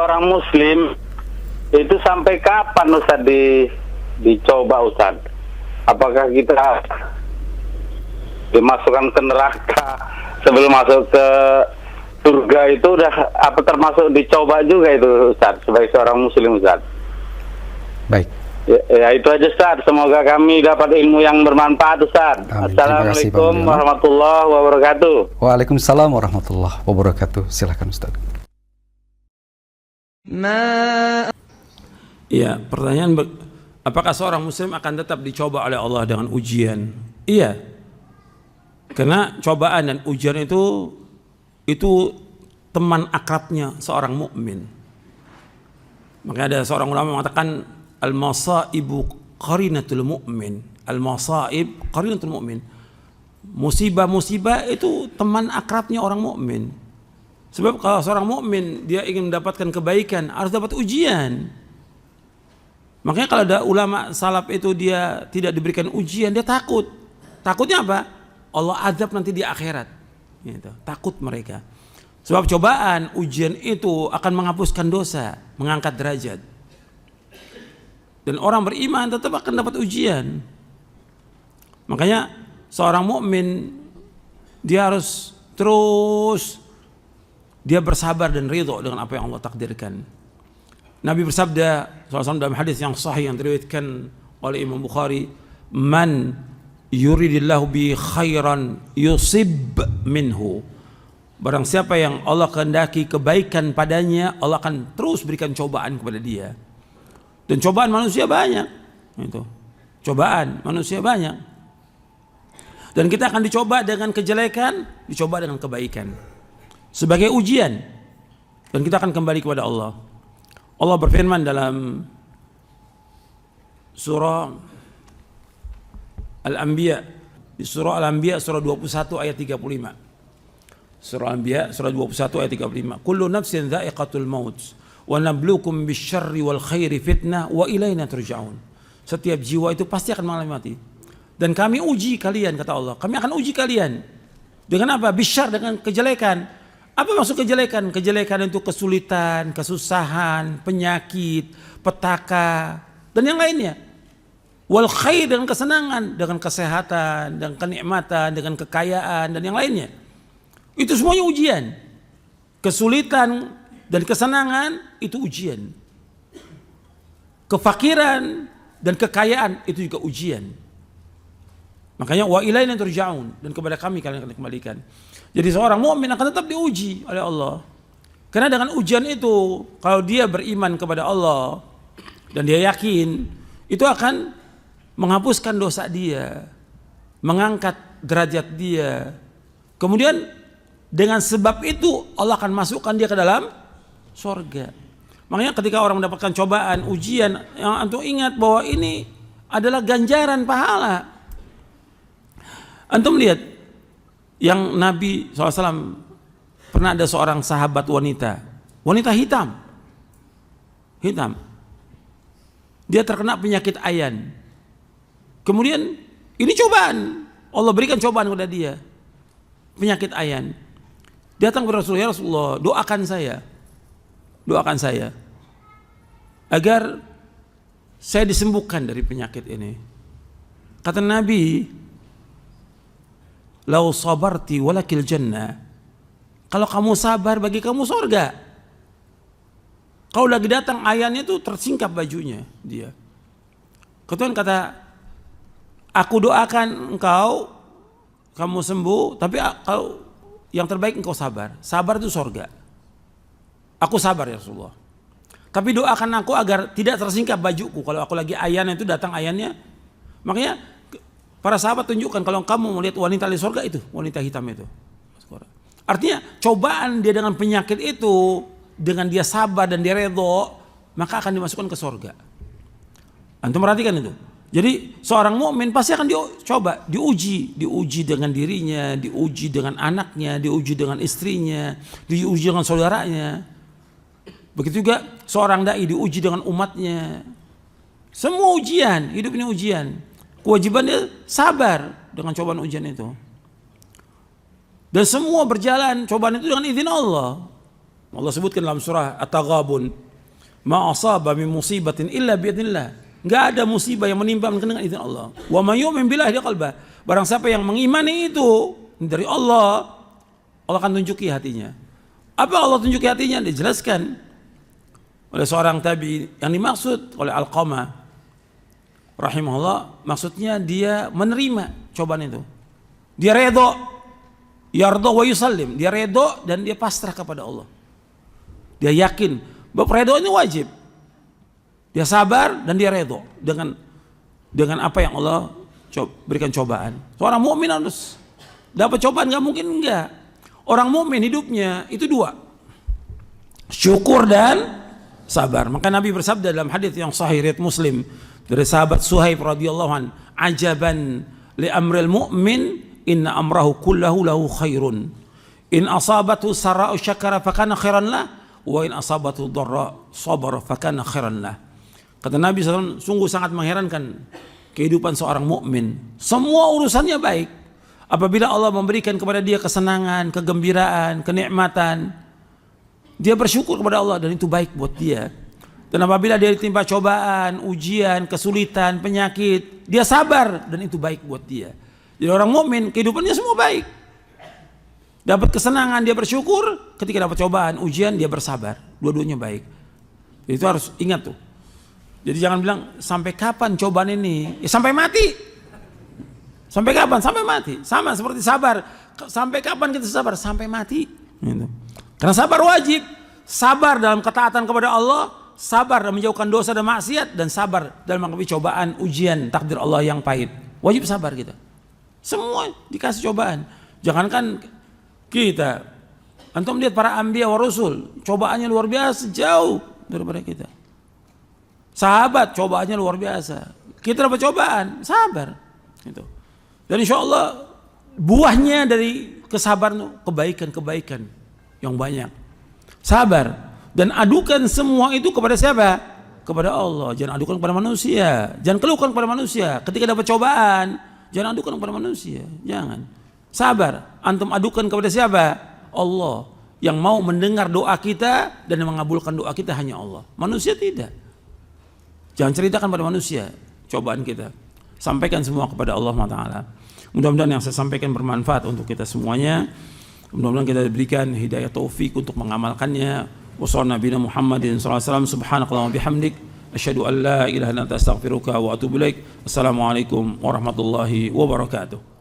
seorang muslim itu sampai kapan Ustaz dicoba Ustaz? Apakah kita dimasukkan ke neraka sebelum masuk ke surga itu udah apa termasuk dicoba juga itu Ustaz sebagai seorang muslim Ustaz? Baik. Ya itu aja Ustaz, semoga kami dapat ilmu yang bermanfaat Ustaz. Amin. Assalamualaikum warahmatullahi wabarakatuh. Waalaikumsalam warahmatullahi wabarakatuh. Silakan Ustaz. Iya, pertanyaan apakah seorang muslim akan tetap dicoba oleh Allah dengan ujian? Iya. Karena cobaan dan ujian itu teman akrabnya seorang mukmin. Makanya ada seorang ulama mengatakan al-masaibu qarinatul mu'min. Al-masaib qarinatul mu'min. Musibah-musibah itu teman akrabnya orang mukmin. Sebab kalau seorang mukmin dia ingin mendapatkan kebaikan harus dapat ujian. Makanya kalau ada ulama salaf itu dia tidak diberikan ujian dia takut. Takutnya apa? Allah azab nanti di akhirat. Gitu. Takut mereka. Sebab cobaan ujian itu akan menghapuskan dosa, mengangkat derajat. Dan orang beriman tetap akan dapat ujian. Makanya seorang mukmin dia harus terus dia bersabar dan ridho dengan apa yang Allah takdirkan. Nabi bersabda SAW dalam hadis yang sahih yang diriwayatkan oleh Imam Bukhari, "Man yuridillahu bi khairan yusib minhu." Barang siapa yang Allah kehendaki kebaikan padanya, Allah akan terus berikan cobaan kepada dia. Dan cobaan manusia banyak. Itu. Cobaan manusia banyak. Dan kita akan dicoba dengan kejelekan, dicoba dengan kebaikan. Sebagai ujian. Dan kita akan kembali kepada Allah. Allah berfirman dalam surah Al-Anbiya, di surah Al-Anbiya surah 21 ayat 35. Surah Al-Anbiya surah 21 ayat 35. Kullu nafsin dha'iqatul maut wa nabluukum bisyarri wal khairi fitnah wa ilaina turja'un. Setiap jiwa itu pasti akan mengalami mati. Dan kami uji kalian, kata Allah. Kami akan uji kalian. Dengan apa? Bisyar, dengan kejelekan. Apa maksud kejelekan? Kejelekan itu kesulitan, kesusahan, penyakit, petaka, dan yang lainnya. Wal khair, dengan kesenangan, dengan kesehatan, dengan kenikmatan, dengan kekayaan, dan yang lainnya. Itu semuanya ujian. Kesulitan dan kesenangan itu ujian. Kefakiran dan kekayaan itu juga ujian. Makanya wa ilaina turja'un, dan kepada kami kalian akan dikembalikan. Jadi seorang mukmin akan tetap diuji oleh Allah. Karena dengan ujian itu, kalau dia beriman kepada Allah dan dia yakin, itu akan menghapuskan dosa dia, mengangkat derajat dia. Kemudian dengan sebab itu Allah akan masukkan dia ke dalam surga. Makanya ketika orang mendapatkan cobaan, ujian, yang antum ingat bahwa ini adalah ganjaran pahala. Antum lihat yang Nabi SAW pernah ada seorang sahabat wanita hitam, dia terkena penyakit ayan. Kemudian ini cobaan, Allah berikan cobaan kepada dia, penyakit ayan. Datang kepada Rasulullah, ya Rasulullah, doakan saya agar saya disembuhkan dari penyakit ini. Kata Nabi, lau sabarti walakil jannah. Kalau kamu sabar, bagi kamu surga. Kalau lagi datang ayannya itu tersingkap bajunya dia. Kemudian kata, aku doakan engkau, kamu sembuh, tapi kalau yang terbaik engkau sabar. Sabar itu surga. Aku sabar ya Rasulullah. Tapi doakan aku agar tidak tersingkap bajuku. Kalau aku lagi ayan itu datang ayannya. Makanya para sahabat tunjukkan kalau kamu melihat wanita di surga itu, wanita hitam itu. Artinya cobaan dia dengan penyakit itu, dengan dia sabar dan dia redho, maka akan dimasukkan ke surga. Antum perhatikan itu. Jadi seorang mukmin pasti akan dicoba, diuji dengan dirinya, diuji dengan anaknya, diuji dengan istrinya, diuji dengan saudaranya. Begitu juga seorang dai diuji dengan umatnya. Semua ujian, hidup ini ujian. Kewajibannya sabar dengan cobaan ujian itu. Dan semua berjalan cobaan itu dengan izin Allah. Allah sebutkan dalam surah At-Taghabun, ma asaba min musibatin illa biidznillah. Enggak ada musibah yang menimpa dengan izin Allah. Wa may yu'min billahi qalbah. Barang siapa yang mengimani itu dari Allah, Allah akan tunjuki hatinya. Apa Allah tunjuki hatinya? Dijelaskan oleh seorang tabi'in yang dimaksud oleh Alqamah rahimahullah, maksudnya dia menerima cobaan itu. Dia redha, yarda wa yusallim. Dia redha dan dia pasrah kepada Allah. Dia yakin bahwa redha ini wajib. Dia sabar dan dia redha dengan apa yang Allah berikan cobaan. Seorang mukmin harus dapat cobaan, nggak mungkin enggak. Orang mukmin hidupnya itu dua, syukur dan sabar. Maka Nabi bersabda dalam hadis yang sahih riwayat Muslim dari sahabat Suhaib radhiyallahu an, ajaban li amril mu'min inna amrahu kullahu lahu khairun. In asabatu sara'u syakara fakana khairan lah, wa in asabatu dharra sabara fakana khairan lah. Kata Nabi SAW, sungguh sangat mengherankan kehidupan seorang mukmin. Semua urusannya baik. Apabila Allah memberikan kepada dia kesenangan, kegembiraan, kenikmatan, dia bersyukur kepada Allah dan itu baik buat dia. Dan apabila dia ditimpa cobaan, ujian, kesulitan, penyakit, dia sabar dan itu baik buat dia. Jadi orang mukmin kehidupannya semua baik. Dapat kesenangan dia bersyukur, ketika dapat cobaan, ujian dia bersabar. Dua-duanya baik. Itu harus ingat tuh. Jadi jangan bilang sampai kapan cobaan ini? Ya sampai mati. Sampai kapan? Sampai mati. Sama seperti sabar. Sampai kapan kita sabar? Sampai mati. Gitu. Karena sabar wajib. Sabar dalam ketaatan kepada Allah, sabar dalam menjauhkan dosa dan maksiat, dan sabar dalam menghadapi cobaan, ujian, takdir Allah yang pahit. Wajib sabar kita. Semua dikasih cobaan. Jangankan kita. Antum lihat para anbiya wa rasul, cobaannya luar biasa, jauh daripada kita. Sahabat cobaannya luar biasa. Kita dapat cobaan, sabar. Gitu. Dan insya Allah buahnya dari kesabaran kebaikan-kebaikan yang banyak. Sabar dan adukan semua itu kepada siapa? Kepada Allah. Jangan adukan kepada manusia. Jangan keluhkan kepada manusia. Ketika dapat cobaan, jangan adukan kepada manusia. Jangan. Sabar. Antum adukan kepada siapa? Allah. Yang mau mendengar doa kita dan mengabulkan doa kita hanya Allah. Manusia tidak. Jangan ceritakan pada manusia cobaan kita. Sampaikan semua kepada Allah Taala. Mudah-mudahan yang saya sampaikan bermanfaat untuk kita semuanya. Mudah-mudahan kita diberikan hidayah taufik untuk mengamalkannya. Wassalamualaikum Nabi Muhammadin sallallahu alaihi wasallam. Subhanakallahumma bihamdik asyhadu an la ilaha illa anta astaghfiruka wa atubu ilaik. Assalamualaikum warahmatullahi wabarakatuh.